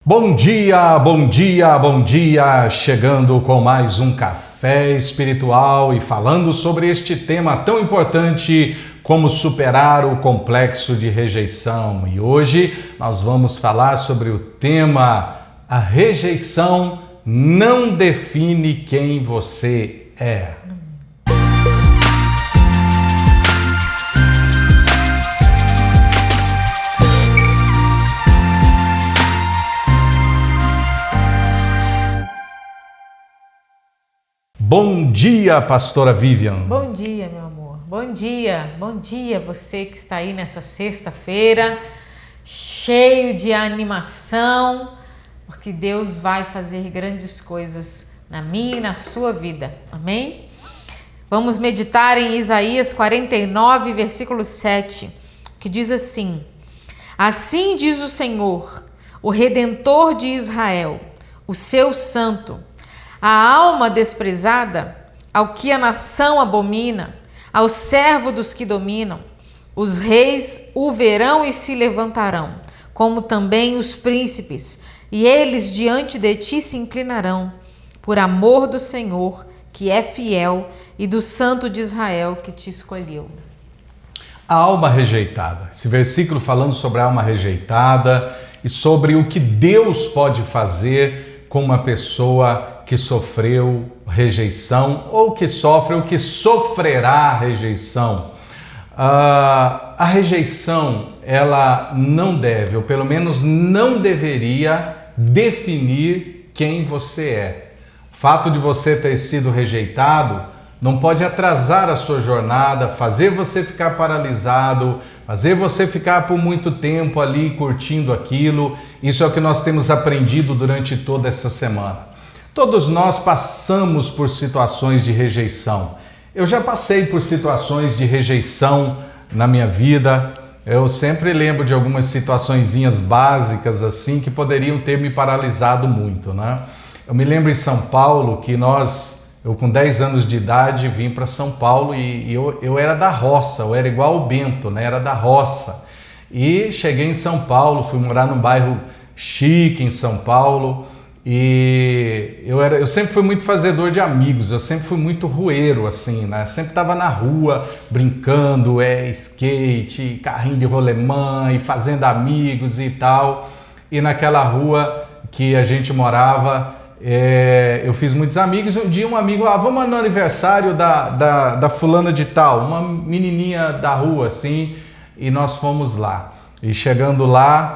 Bom dia, bom dia, bom dia! Chegando com mais um café espiritual e falando sobre este tema tão importante como superar o complexo de rejeição. E hoje nós vamos falar sobre o tema: a rejeição não define quem você é. Bom dia, pastora Vivian. Bom dia, meu amor. Bom dia você que está aí nessa sexta-feira, cheio de animação, porque Deus vai fazer grandes coisas na minha e na sua vida. Amém? Vamos meditar em Isaías 49, versículo 7, que diz assim: Assim diz o Senhor, o Redentor de Israel, o seu santo: a alma desprezada, ao que a nação abomina, ao servo dos que dominam, os reis o verão e se levantarão, como também os príncipes, e eles diante de ti se inclinarão, por amor do Senhor, que é fiel, e do Santo de Israel, que te escolheu. A alma rejeitada. Esse versículo falando sobre a alma rejeitada e sobre o que Deus pode fazer com uma pessoa que sofreu rejeição ou que sofre ou que sofrerá rejeição. A rejeição, ela não deve, ou pelo menos não deveria, definir quem você é. O fato de você ter sido rejeitado não pode atrasar a sua jornada, fazer você ficar paralisado, fazer você ficar por muito tempo ali curtindo aquilo. Isso é o que nós temos aprendido durante toda essa semana. Todos nós passamos por situações de rejeição. Eu já passei por situações de rejeição na minha vida. Eu sempre lembro de algumas situaçõezinhas básicas assim que poderiam ter me paralisado muito, né? Eu me lembro em São Paulo que eu com 10 anos de idade vim para São Paulo e eu era da roça, eu era igual o Bento, né? Era da roça. E cheguei em São Paulo, fui morar num bairro chique em São Paulo. E eu sempre fui muito fazedor de amigos, eu sempre fui muito rueiro, assim, né? Sempre estava na rua brincando, skate, carrinho de rolemã e fazendo amigos e tal. E naquela rua que a gente morava, eu fiz muitos amigos. Um dia um amigo, vamos no aniversário da fulana de tal, uma menininha da rua, assim, e nós fomos lá. E chegando lá,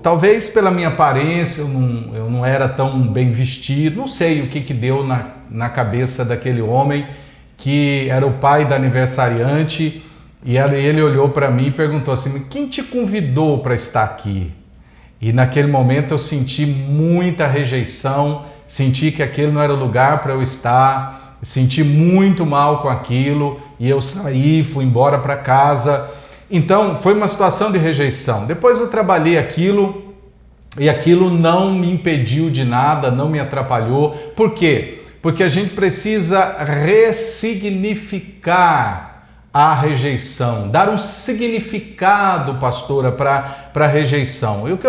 talvez pela minha aparência, eu não era tão bem vestido, não sei o que deu na cabeça daquele homem, que era o pai da aniversariante, e ele olhou para mim e perguntou assim: quem te convidou para estar aqui? E naquele momento eu senti muita rejeição, senti que aquele não era o lugar para eu estar, senti muito mal com aquilo, e eu saí, fui embora para casa. Então, foi uma situação de rejeição. Depois eu trabalhei aquilo e aquilo não me impediu de nada, não me atrapalhou. Por quê? Porque a gente precisa ressignificar a rejeição, dar um significado, pastora, para a rejeição. E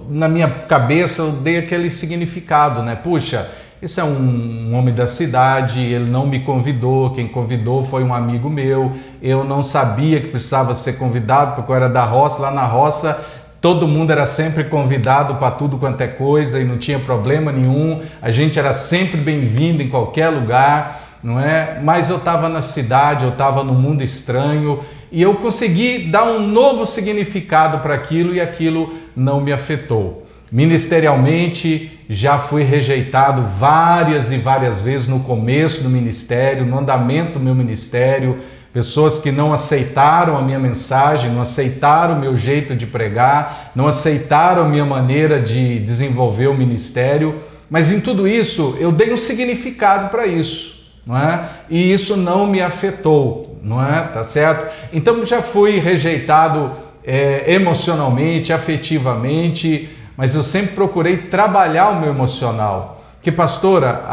na minha cabeça, eu dei aquele significado, né? Puxa, esse é um homem da cidade, ele não me convidou, quem convidou foi um amigo meu, eu não sabia que precisava ser convidado, porque eu era da roça, lá na roça todo mundo era sempre convidado para tudo quanto é coisa e não tinha problema nenhum, a gente era sempre bem-vindo em qualquer lugar, não é? Mas eu estava na cidade, eu estava no mundo estranho e eu consegui dar um novo significado para aquilo e aquilo não me afetou. Ministerialmente, já fui rejeitado várias e várias vezes no começo do ministério, no andamento do meu ministério, pessoas que não aceitaram a minha mensagem, não aceitaram o meu jeito de pregar, não aceitaram a minha maneira de desenvolver o ministério, mas em tudo isso eu dei um significado para isso, não é? E isso não me afetou, não é? Tá certo? Então já fui rejeitado emocionalmente, afetivamente, mas eu sempre procurei trabalhar o meu emocional. Que, pastora,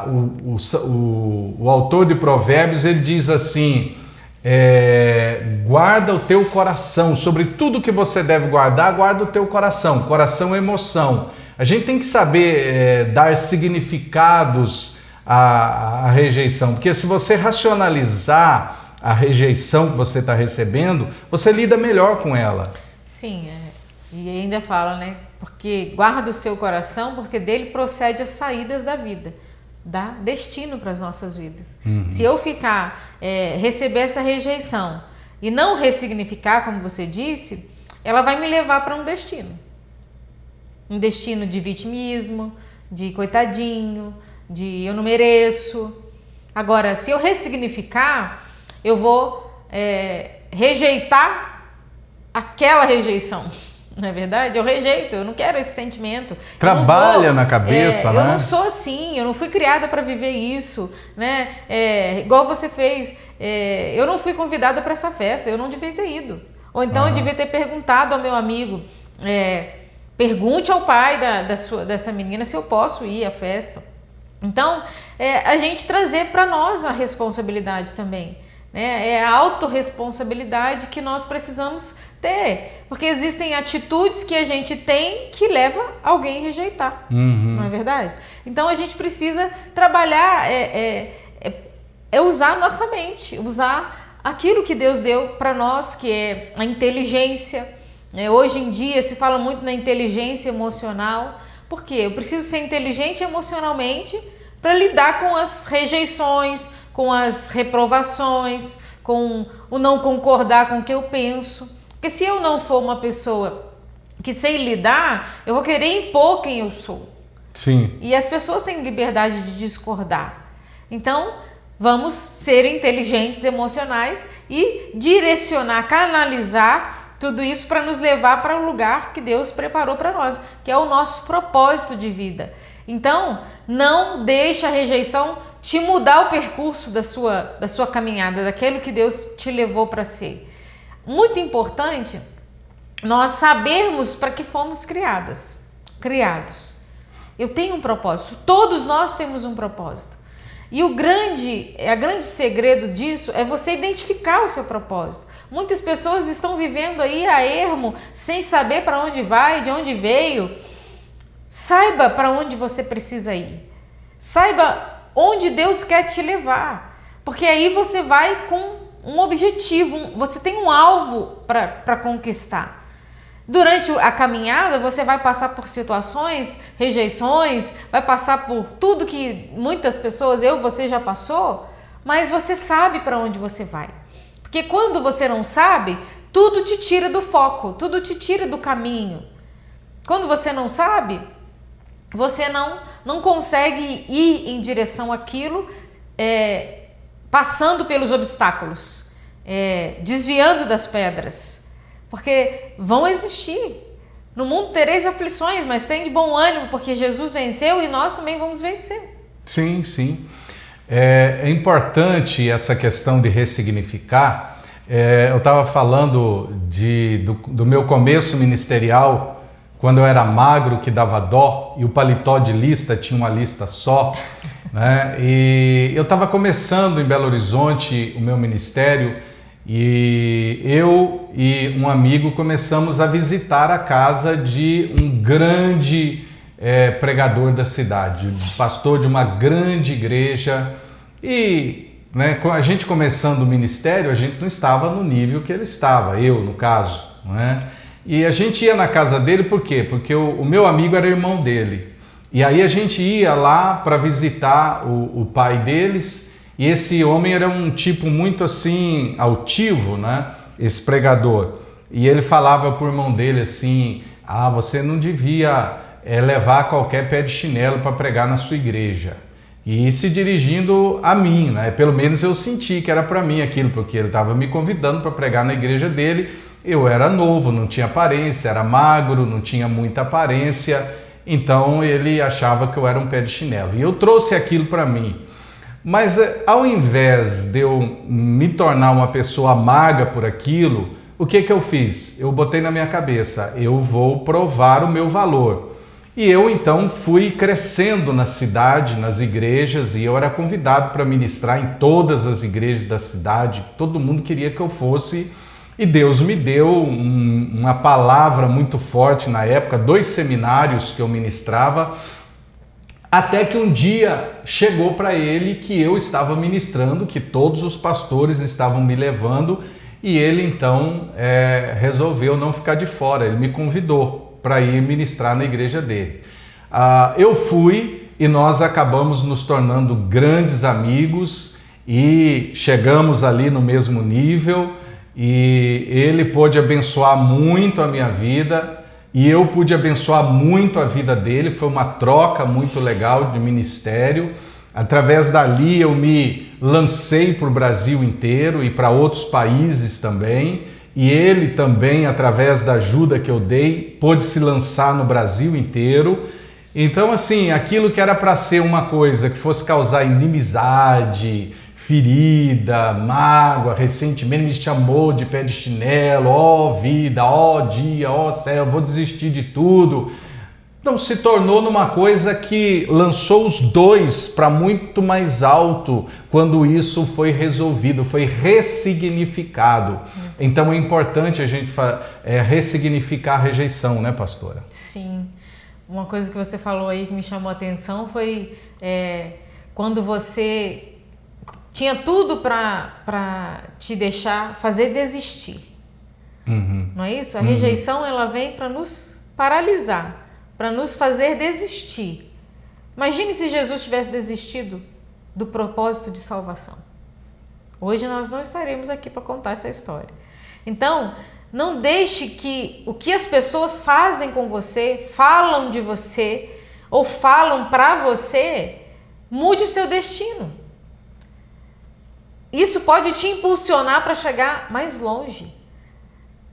o autor de Provérbios, ele diz assim, guarda o teu coração. Sobre tudo que você deve guardar, guarda o teu coração. Coração é emoção. A gente tem que saber dar significados à rejeição, porque se você racionalizar a rejeição que você está recebendo, você lida melhor com ela. Sim, e ainda fala, né? Porque guarda o seu coração, porque dele procede as saídas da vida, dá destino para as nossas vidas. Se eu receber essa rejeição e não ressignificar, como você disse, ela vai me levar para um destino. Um destino de vitimismo, de coitadinho, de eu não mereço. Agora, se eu ressignificar, eu vou rejeitar aquela rejeição. Não é verdade? Eu rejeito, eu não quero esse sentimento. Trabalha na cabeça, né? Eu não sou assim, eu não fui criada para viver isso, né? Igual você fez, eu não fui convidada para essa festa, eu não devia ter ido. Ou então eu devia ter perguntado ao meu amigo, pergunte ao pai dessa menina se eu posso ir à festa. Então, a gente trazer para nós a responsabilidade também. É a autorresponsabilidade que nós precisamos ter, porque existem atitudes que a gente tem que leva alguém a rejeitar, não é verdade? Então a gente precisa trabalhar, usar a nossa mente, usar aquilo que Deus deu para nós, que é a inteligência. Hoje em dia se fala muito na inteligência emocional, porque eu preciso ser inteligente emocionalmente para lidar com as rejeições, com as reprovações, com o não concordar com o que eu penso. Porque se eu não for uma pessoa que sei lidar, eu vou querer impor quem eu sou. Sim. E as pessoas têm liberdade de discordar. Então, vamos ser inteligentes emocionais e direcionar, canalizar tudo isso para nos levar para o lugar que Deus preparou para nós, que é o nosso propósito de vida. Então, não deixe a rejeição te mudar o percurso da sua caminhada, daquilo que Deus te levou para ser. Muito importante nós sabermos para que fomos criados. Eu tenho um propósito, todos nós temos um propósito. E o grande segredo disso é você identificar o seu propósito. Muitas pessoas estão vivendo aí a ermo, sem saber para onde vai, de onde veio. Saiba para onde você precisa ir. Saiba onde Deus quer te levar. Porque aí você vai com um objetivo, você tem um alvo para conquistar. Durante a caminhada, você vai passar por situações, rejeições, vai passar por tudo que muitas pessoas, você já passou, mas você sabe para onde você vai. Porque quando você não sabe, tudo te tira do foco, tudo te tira do caminho. Quando você não sabe, você não consegue ir em direção àquilo, passando pelos obstáculos, desviando das pedras, porque vão existir. No mundo tereis aflições, mas tem de bom ânimo, porque Jesus venceu e nós também vamos vencer. Sim, sim. É importante essa questão de ressignificar. Eu estava falando do meu começo ministerial, quando eu era magro, que dava dó, e o paletó de lista tinha uma lista só, né? E eu estava começando em Belo Horizonte o meu ministério, e eu e um amigo começamos a visitar a casa de um grande pregador da cidade, pastor de uma grande igreja. E com a gente começando o ministério, a gente não estava no nível que ele estava, eu no caso, não é? E a gente ia na casa dele por quê? Porque o meu amigo era irmão dele. E aí a gente ia lá para visitar o pai deles, e esse homem era um tipo muito assim, altivo, né? Esse pregador. E ele falava para o irmão dele assim, você não devia levar qualquer pé de chinelo para pregar na sua igreja. E se dirigindo a mim, né? Pelo menos eu senti que era para mim aquilo, porque ele estava me convidando para pregar na igreja dele. Eu era novo, não tinha aparência, era magro, não tinha muita aparência, então ele achava que eu era um pé de chinelo. E eu trouxe aquilo para mim. Mas ao invés de eu me tornar uma pessoa amarga por aquilo, o que eu fiz? Eu botei na minha cabeça, eu vou provar o meu valor. E eu então fui crescendo na cidade, nas igrejas, e eu era convidado para ministrar em todas as igrejas da cidade. Todo mundo queria que eu fosse, e Deus me deu uma palavra muito forte na época, 2 seminários que eu ministrava, até que um dia chegou para ele que eu estava ministrando, que todos os pastores estavam me levando, e ele então resolveu não ficar de fora, ele me convidou para ir ministrar na igreja dele. Eu fui e nós acabamos nos tornando grandes amigos e chegamos ali no mesmo nível, e ele pôde abençoar muito a minha vida e eu pude abençoar muito a vida dele. Foi uma troca muito legal de ministério. Através dali eu me lancei para o Brasil inteiro e para outros países também. E ele também, através da ajuda que eu dei, pôde se lançar no Brasil inteiro. Então, assim, aquilo que era para ser uma coisa que fosse causar inimizade, ferida, mágoa, ressentimento, me chamou de pé de chinelo, ó vida, ó dia, ó céu, vou desistir de tudo. Não, se tornou numa coisa que lançou os dois para muito mais alto quando isso foi resolvido, foi ressignificado. Então é importante a gente ressignificar a rejeição, né, pastora? Sim. Uma coisa que você falou aí que me chamou a atenção foi quando você tinha tudo para te deixar fazer desistir. Não é isso? A rejeição ela vem para nos paralisar, para nos fazer desistir. Imagine se Jesus tivesse desistido do propósito de salvação. Hoje nós não estaremos aqui para contar essa história. Então, não deixe que o que as pessoas fazem com você, falam de você ou falam para você, mude o seu destino. Isso pode te impulsionar para chegar mais longe.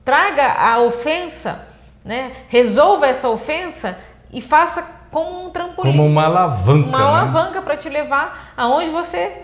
Traga a ofensa, né? Resolva essa ofensa e faça como um trampolim. Como uma alavanca. Uma alavanca para te levar aonde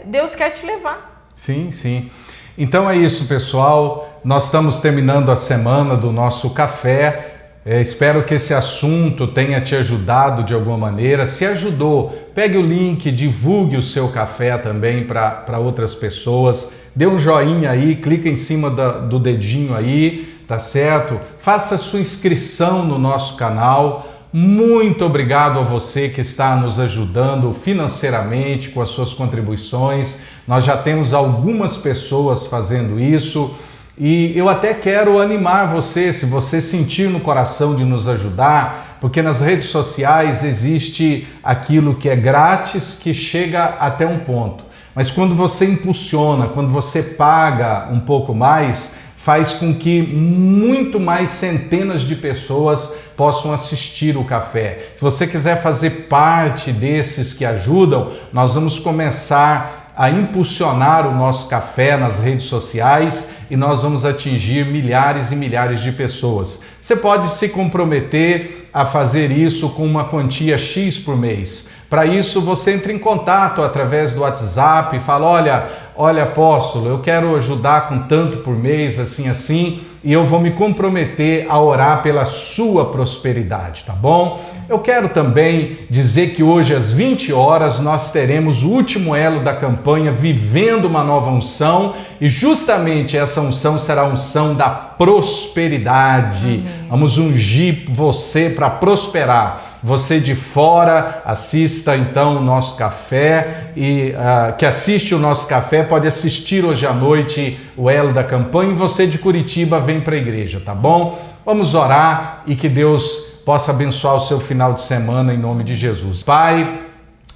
Deus quer te levar. Sim, sim. Então é isso, pessoal. Nós estamos terminando a semana do nosso café. Espero que esse assunto tenha te ajudado de alguma maneira. Se ajudou, pegue o link, divulgue o seu café também para outras pessoas. Dê um joinha aí, clica em cima do dedinho aí, tá certo? Faça sua inscrição no nosso canal. Muito obrigado a você que está nos ajudando financeiramente com as suas contribuições. Nós já temos algumas pessoas fazendo isso. E eu até quero animar você, se você sentir no coração de nos ajudar, porque nas redes sociais existe aquilo que é grátis, que chega até um ponto. Mas quando você impulsiona, quando você paga um pouco mais, faz com que muito mais centenas de pessoas possam assistir o café. Se você quiser fazer parte desses que ajudam, nós vamos começar a impulsionar o nosso café nas redes sociais e nós vamos atingir milhares e milhares de pessoas. Você pode se comprometer a fazer isso com uma quantia X por mês. Para isso, você entra em contato através do WhatsApp e fala, olha apóstolo, eu quero ajudar com tanto por mês, assim, e eu vou me comprometer a orar pela sua prosperidade, tá bom? Eu quero também dizer que hoje às 20 horas nós teremos o último elo da campanha Vivendo uma Nova Unção, e justamente essa unção será a unção da prosperidade. Vamos ungir você para prosperar. Você de fora, assista então o nosso café e que assiste o nosso café pode assistir hoje à noite o elo da campanha, e você de Curitiba vem para a igreja, tá bom? Vamos orar e que Deus possa abençoar o seu final de semana em nome de Jesus. Pai,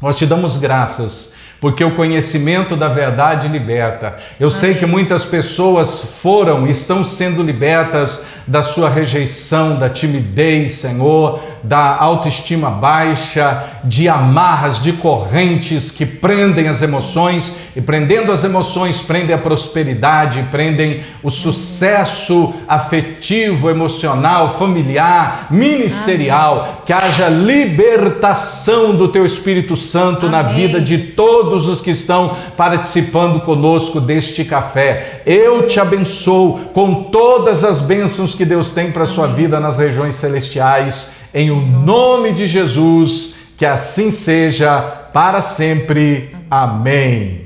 nós te damos graças porque o conhecimento da verdade liberta. Eu sei que muitas pessoas foram e estão sendo libertas da sua rejeição, da timidez, Senhor, da autoestima baixa, de amarras, de correntes que prendem as emoções, e prendendo as emoções prendem a prosperidade, prendem o sucesso afetivo, emocional, familiar, ministerial. Que haja libertação do Teu Espírito Santo na vida de todos os que estão participando conosco deste café. Eu te abençoo com todas as bênçãos que Deus tem para a sua vida nas regiões celestiais, em o nome de Jesus, que assim seja para sempre. Amém.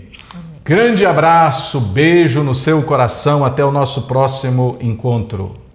Grande abraço, beijo no seu coração, até o nosso próximo encontro.